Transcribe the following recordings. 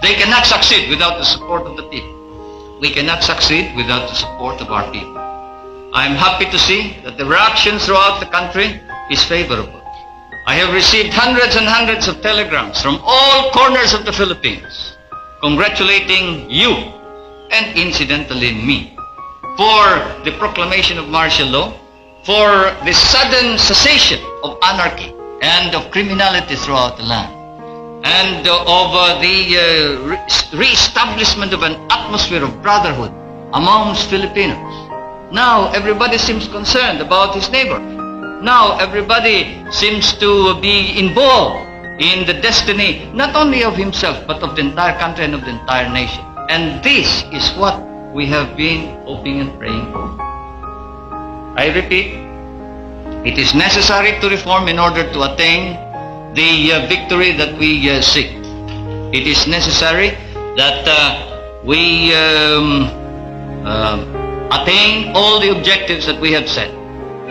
They cannot succeed without the support of the people. We cannot succeed without the support of our people. I'm happy to see that the reaction throughout the country is favorable. I have received hundreds and hundreds of telegrams from all corners of the Philippines congratulating you and incidentally me for the proclamation of martial law, for the sudden cessation of anarchy and of criminality throughout the land, and of the re-establishment of an atmosphere of brotherhood amongst Filipinos. Now everybody seems concerned about his neighbor. Now everybody seems to be involved in the destiny not only of himself but of the entire country and of the entire nation. And this is what we have been hoping and praying for. I repeat, it is necessary to reform in order to attain the victory that we seek. It is necessary that we attain all the objectives that we have set.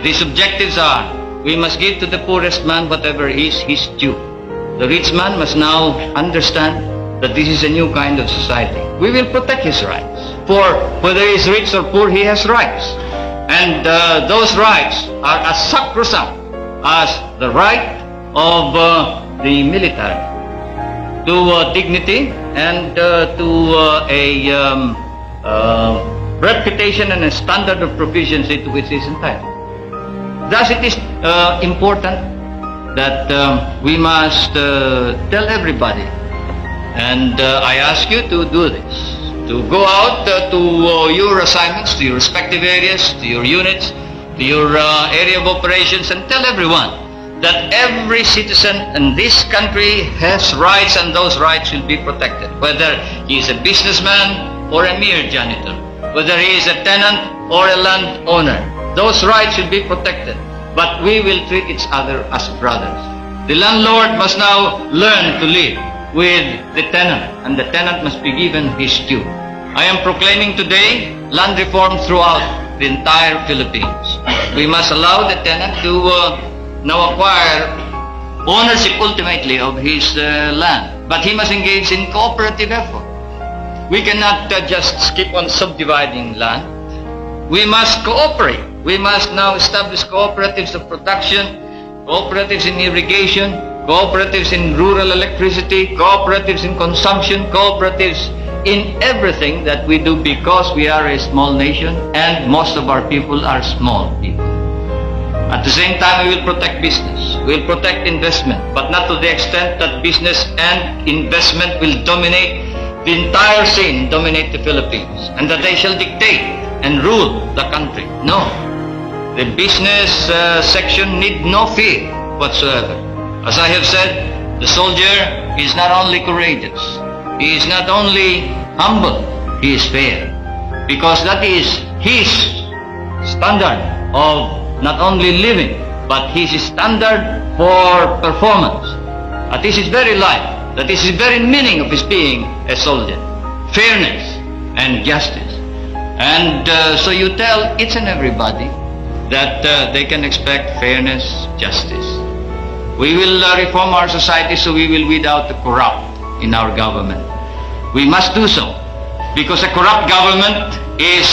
These objectives are: we must give to the poorest man whatever is his due. The rich man must now understand that this is a new kind of society. We will protect his rights. For whether he is rich or poor, he has rights. And those rights are as sacrosanct as the right of the military to dignity and to a reputation and a standard of proficiency to which he is entitled. Thus it is important that we must tell everybody, and I ask you to do this, to go out to your assignments, to your respective areas, to your units, to your area of operations, and tell everyone that every citizen in this country has rights, and those rights will be protected, whether he is a businessman or a mere janitor, whether he is a tenant or a landowner. Those rights will be protected, but we will treat each other as brothers. The landlord must now learn to live with the tenant, and the tenant must be given his due. I am proclaiming today land reform throughout the entire Philippines. We must allow the tenant to now acquire ownership ultimately of his land, but he must engage in cooperative effort. We cannot just keep on subdividing land. We must cooperate. We must now establish cooperatives of production, cooperatives in irrigation, cooperatives in rural electricity, cooperatives in consumption, cooperatives in everything that we do, because we are a small nation and most of our people are small people. At the same time, we will protect business. We will protect investment, but not to the extent that business and investment will dominate the entire scene, dominate the Philippines, and that they shall dictate and rule the country. No. The business section need no fear whatsoever. As I have said, the soldier is not only courageous, he is not only humble, he is fair. Because that is his standard of not only living, but his standard for performance. That is his very life. That is the very meaning of his being a soldier. Fairness and justice. And so you tell each and everybody that they can expect fairness, justice. We will reform our society so we will weed out the corrupt in our government. We must do so because a corrupt government is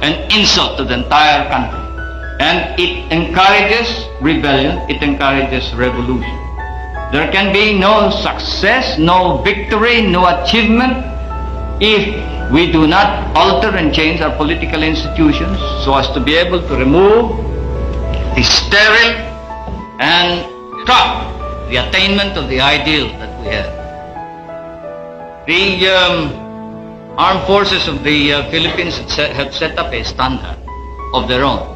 an insult to the entire country. And it encourages rebellion, it encourages revolution. There can be no success, no victory, no achievement if we do not alter and change our political institutions so as to be able to remove the sterile and stop the attainment of the ideal that we have. The armed forces of the Philippines have set up a standard of their own.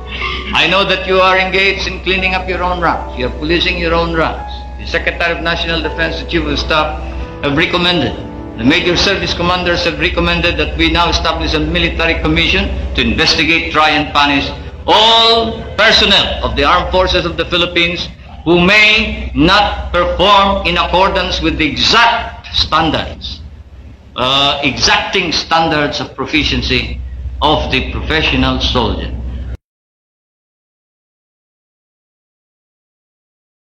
I know that you are engaged in cleaning up your own ranks. You are policing your own ranks. The Secretary of National Defense, the Chief of Staff have recommended, the major service commanders have recommended that we now establish a military commission to investigate, try and punish all personnel of the armed forces of the Philippines who may not perform in accordance with the exact standards, exacting standards of proficiency of the professional soldier.